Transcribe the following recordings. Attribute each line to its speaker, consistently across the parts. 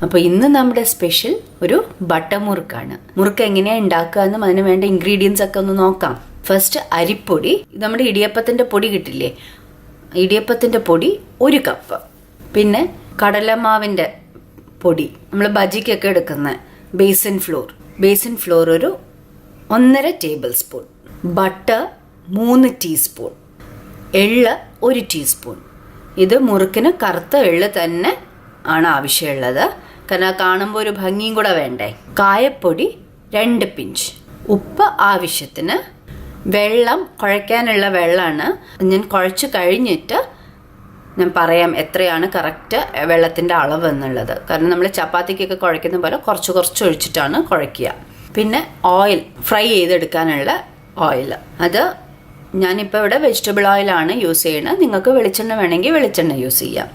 Speaker 1: അപ്പോൾ ഇന്ന് നമ്മുടെ സ്പെഷ്യൽ ഒരു ബട്ടർ മുറുക്കാണ്. മുറുക്ക് എങ്ങനെയാണ് ഉണ്ടാക്കുക എന്നും അതിന് വേണ്ട ഇൻഗ്രീഡിയൻസ് ഒക്കെ ഒന്ന് നോക്കാം. ഫസ്റ്റ് അരിപ്പൊടി, നമ്മുടെ ഇടിയപ്പത്തിന്റെ പൊടി കിട്ടില്ലേ, ഇടിയപ്പത്തിന്റെ പൊടി 1 കപ്പ്. പിന്നെ കടലമാവിന്റെ പൊടി, നമ്മൾ ബജിക്കൊക്കെ എടുക്കുന്ന ബേസിൻ ഫ്ലോർ ഒരു 1.5 ടേബിൾ സ്പൂൺ, ബട്ടർ 3 ടീസ്പൂൺ, എള്ള് 1 ടീസ്പൂൺ. ഇത് മുറുക്കിന് കറുത്ത എള്ള് തന്നെ ആണ് ആവശ്യമുള്ളത്, കാരണം കാണുമ്പോൾ ഒരു ഭംഗിയും കൂടെ വേണ്ടേ. കായപ്പൊടി 2 പിഞ്ച്, ഉപ്പ് ആവശ്യത്തിന്, വെള്ളം കുഴയ്ക്കാനുള്ള വെള്ളമാണ്. ഞാൻ കുഴച്ച് കഴിഞ്ഞിട്ട് ഞാൻ പറയാം എത്രയാണ് കറക്റ്റ് വെള്ളത്തിൻ്റെ അളവ് എന്നുള്ളത്. കാരണം നമ്മൾ ചപ്പാത്തിക്കൊക്കെ കുഴയ്ക്കുന്ന പോലെ കുറച്ച് ഒഴിച്ചിട്ടാണ് കുഴയ്ക്കുക. പിന്നെ ഓയിൽ, ഫ്രൈ ചെയ്തെടുക്കാനുള്ള ഓയിൽ, അത് ഞാനിപ്പോൾ ഇവിടെ വെജിറ്റബിൾ ഓയിലാണ് യൂസ് ചെയ്യുന്നത്. നിങ്ങൾക്ക് വെളിച്ചെണ്ണ വേണമെങ്കിൽ വെളിച്ചെണ്ണ യൂസ് ചെയ്യാം.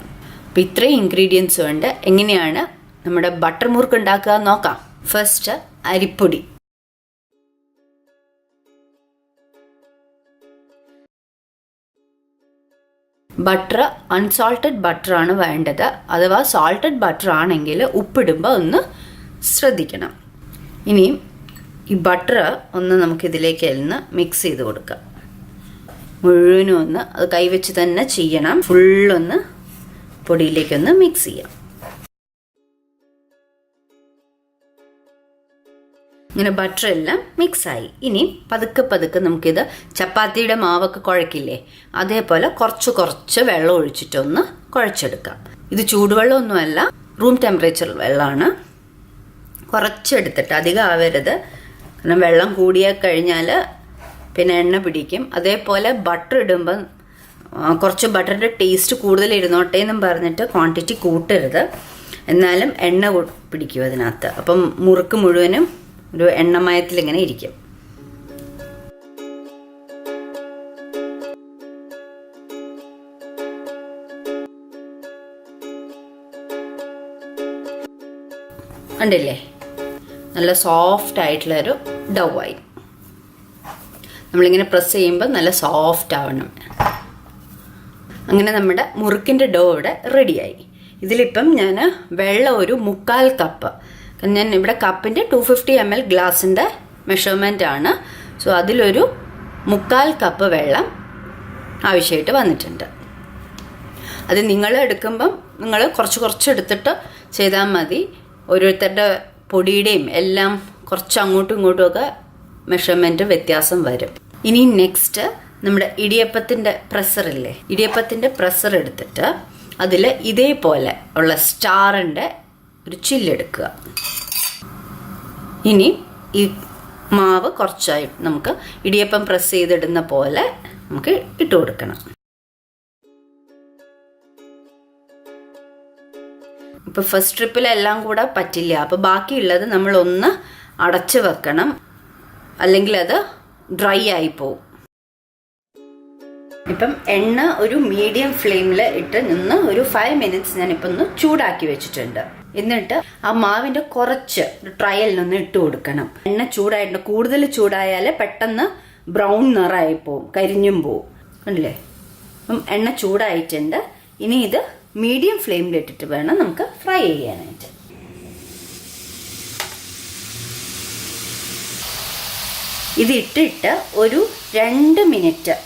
Speaker 1: അപ്പം ഇത്രയും ഇൻഗ്രീഡിയൻസ് ഉണ്ട്. എങ്ങനെയാണ് നമ്മുടെ ബട്ടർ മുറുക്ക് ഉണ്ടാക്കുക നോക്കാം. ഫസ്റ്റ് അരിപ്പൊടി, ബട്ടർ അൺസോൾട്ടഡ് ബട്ടറാണ് വേണ്ടത്. അഥവാ സോൾട്ടഡ് ബട്ടർ ആണെങ്കിൽ ഉപ്പിടുമ്പോൾ ഒന്ന് ശ്രദ്ധിക്കണം. ഇനിയും ഈ ബട്ടർ ഒന്ന് നമുക്കിതിലേക്ക് മിക്സ് ചെയ്ത് കൊടുക്കാം. മുഴുവനും ഒന്ന് അത് കൈവച്ച് തന്നെ ചെയ്യണം. ഫുള്ളൊന്ന് പൊടിയിലേക്കൊന്ന് മിക്സ് ചെയ്യാം. ഇങ്ങനെ ബട്ടർ എല്ലാം മിക്സായി. ഇനി പതുക്കെ നമുക്കിത് ചപ്പാത്തിയുടെ മാവൊക്കെ കുഴക്കില്ലേ, അതേപോലെ കുറച്ച് വെള്ളം ഒഴിച്ചിട്ടൊന്ന് കുഴച്ചെടുക്കാം. ഇത് ചൂടുവെള്ളമൊന്നുമല്ല, റൂം ടെമ്പറേച്ചർ വെള്ളമാണ്. കുറച്ചെടുത്തിട്ട്, അധികം ആവരുത്, കാരണം വെള്ളം കൂടിയാൽ കഴിഞ്ഞാൽ പിന്നെ എണ്ണ പിടിക്കും. അതേപോലെ ബട്ടർ ഇടുമ്പം കുറച്ച് ബട്ടറിൻ്റെ ടേസ്റ്റ് കൂടുതൽ ഇരുന്നോട്ടെ എന്നും പറഞ്ഞിട്ട് ക്വാണ്ടിറ്റി കൂട്ടരുത്, എന്നാലും എണ്ണ പിടിക്കും അതിനകത്ത്. അപ്പം മുറുക്ക് മുഴുവനും ഒരു എണ്ണമയത്തിൽ ഇങ്ങനെ ഇരിക്കും. കണ്ടില്ലേ, നല്ല സോഫ്റ്റ് ആയിട്ടുള്ളൊരു ഡൗ ആയി. നമ്മളിങ്ങനെ പ്രസ് ചെയ്യുമ്പോൾ നല്ല സോഫ്റ്റ് ആവണം. അങ്ങനെ നമ്മുടെ മുറുക്കിൻ്റെ ഡോ ഇവിടെ റെഡിയായി. ഇതിലിപ്പം ഞാൻ വെള്ളം ഒരു 1/4 കപ്പ്, ഞാൻ ഇവിടെ കപ്പിൻ്റെ 250 ml ഗ്ലാസിൻ്റെ മെഷർമെൻ്റ് ആണ്. സോ അതിലൊരു 1/4 കപ്പ് വെള്ളം ആവശ്യമായിട്ട് വന്നിട്ടുണ്ട്. അത് നിങ്ങൾ എടുക്കുമ്പം നിങ്ങൾ കുറച്ച് എടുത്തിട്ട് ചെയ്താൽ മതി. ഓരോരുത്തരുടെ പൊടിയുടെയും എല്ലാം കുറച്ച് അങ്ങോട്ടും ഇങ്ങോട്ടുമൊക്കെ മെഷർമെൻറ്റ് വ്യത്യാസം വരും. ഇനി നെക്സ്റ്റ് നമ്മുടെ ഇടിയപ്പത്തിൻ്റെ പ്രസ്സറില്ലേ, ഇടിയപ്പത്തിൻ്റെ പ്രസ്സർ എടുത്തിട്ട് അതിൽ ഇതേപോലെ ഉള്ള സ്റ്റാറിൻ്റെ ഒരു ചില്ലെടുക്കുക. ഇനി ഈ മാവ് കുറച്ചായി നമുക്ക് ഇടിയപ്പം പ്രസ് ചെയ്തിടുന്ന പോലെ നമുക്ക് ഇട്ട് കൊടുക്കണം. ഇപ്പോൾ ഫസ്റ്റ് ട്രിപ്പിലെല്ലാം കൂടെ പറ്റില്ല, അപ്പോൾ ബാക്കിയുള്ളത് നമ്മളൊന്ന് അടച്ച് വെക്കണം, അല്ലെങ്കിൽ അത് ഡ്രൈ ആയി പോവും. ഇപ്പം എണ്ണ ഒരു മീഡിയം ഫ്ലെയിമിൽ ഇട്ട് നിന്ന് ഒരു 5 മിനിറ്റ്സ് ഞാനിപ്പം ഒന്ന് ചൂടാക്കി വെച്ചിട്ടുണ്ട്. എന്നിട്ട് ആ മാവിൻ്റെ കുറച്ച് ട്രയലിനൊന്ന് ഇട്ട് കൊടുക്കണം. എണ്ണ ചൂടായിട്ടുണ്ട്, കൂടുതൽ ചൂടായാൽ പെട്ടെന്ന് ബ്രൗൺ നിറമായി പോവും, കരിഞ്ഞും പോവും. കണ്ടില്ലേ, അപ്പം എണ്ണ ചൂടായിട്ടുണ്ട്. ഇനി ഇത് മീഡിയം ഫ്ലെയിമിൽ ഇട്ടിട്ട് വേണം നമുക്ക് ഫ്രൈ ചെയ്യാനായിട്ട്. ഇത് ഇട്ടിട്ട് ഒരു 2 മിനിറ്റ്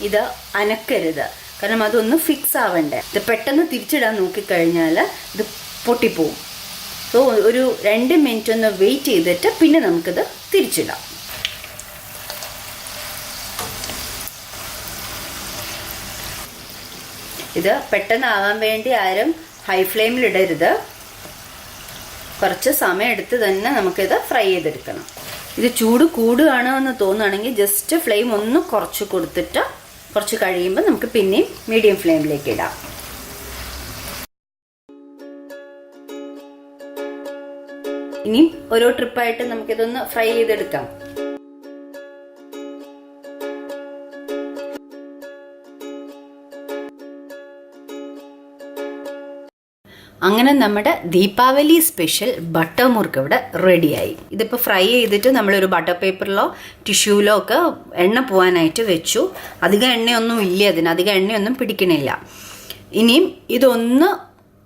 Speaker 1: ഇത് അനക്കരുത്, കാരണം അതൊന്ന് ഫിക്സ് ആവണ്ടേ. ഇത് പെട്ടെന്ന് തിരിച്ചിടാൻ നോക്കിക്കഴിഞ്ഞാൽ ഇത് പൊട്ടിപ്പോവും. സോ ഒരു 2 മിനിറ്റ് ഒന്ന് വെയിറ്റ് ചെയ്തിട്ട് പിന്നെ നമുക്കിത് തിരിച്ചിടാം. ഇത് പെട്ടെന്ന് ആവാൻ വേണ്ടി ആരും ഹൈ ഫ്ലെയിമിൽ ഇടരുത്, കുറച്ച് സമയം എടുത്ത് തന്നെ നമുക്കിത് ഫ്രൈ ചെയ്തെടുക്കണം. ഇത് ചൂട് കൂടുകയാണോ എന്ന് തോന്നുകയാണെങ്കിൽ ജസ്റ്റ് ഫ്ലെയിം ഒന്ന് കുറച്ച് കൊടുത്തിട്ട് കുറച്ച് കഴിയുമ്പോൾ നമുക്ക് പിന്നെയും മീഡിയം ഫ്ലെയിമിലേക്ക് ഇടാം. ഇനി ഓരോ ട്രിപ്പായിട്ട് നമുക്കിതൊന്ന് ഫ്രൈ ചെയ്തെടുക്കാം. അങ്ങനെ നമ്മുടെ ദീപാവലി സ്പെഷ്യൽ ബട്ടർ മുറുക്ക് ഇവിടെ റെഡിയായി. ഇതിപ്പോൾ ഫ്രൈ ചെയ്തിട്ട് നമ്മളൊരു ബട്ടർ പേപ്പറിലോ ടിഷ്യൂലോ ഒക്കെ എണ്ണ പോകാനായിട്ട് വെച്ചു. അധികം എണ്ണയൊന്നും ഇല്ല, അതിന് അധികം എണ്ണയൊന്നും പിടിക്കണില്ല. ഇനിയും ഇതൊന്ന്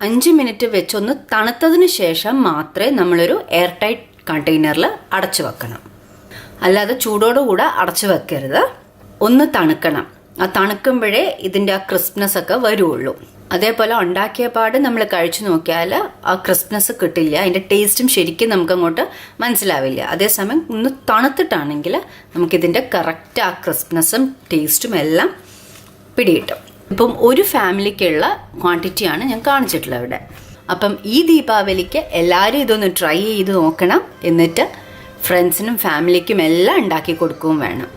Speaker 1: 5 മിനിറ്റ് വെച്ചൊന്ന് തണുത്തതിന് ശേഷം മാത്രമേ നമ്മളൊരു എയർ ടൈറ്റ് കണ്ടെയ്നറിൽ അടച്ചു വെക്കണം. അല്ലാതെ ചൂടോടുകൂടെ അടച്ചു വെക്കരുത്. ഒന്ന് തണുക്കണം. ആ തണുക്കുമ്പോഴേ ഇതിൻ്റെ ആ ക്രിസ്പ്നെസ് ഒക്കെ വരുള്ളൂ. അതേപോലെ ഉണ്ടാക്കിയ പാട് നമ്മൾ കഴിച്ചു നോക്കിയാൽ ആ ക്രിസ്പ്നെസ് കിട്ടില്ല, അതിൻ്റെ ടേസ്റ്റും ശരിക്കും നമുക്കങ്ങോട്ട് മനസ്സിലാവില്ല. അതേസമയം ഒന്ന് തണുത്തിട്ടാണെങ്കിൽ നമുക്കിതിൻ്റെ കറക്റ്റ് ആ ക്രിസ്പ്നെസ്സും ടേസ്റ്റും എല്ലാം പിടികിട്ടും. ഇപ്പം ഒരു ഫാമിലിക്കുള്ള ക്വാണ്ടിറ്റിയാണ് ഞാൻ കാണിച്ചിട്ടുള്ളത് ഇവിടെ. അപ്പം ഈ ദീപാവലിക്ക് എല്ലാവരും ഇതൊന്ന് ട്രൈ ചെയ്ത് നോക്കണം. എന്നിട്ട് ഫ്രണ്ട്സിനും ഫാമിലിക്കും എല്ലാം ഉണ്ടാക്കി കൊടുക്കുകയും വേണം.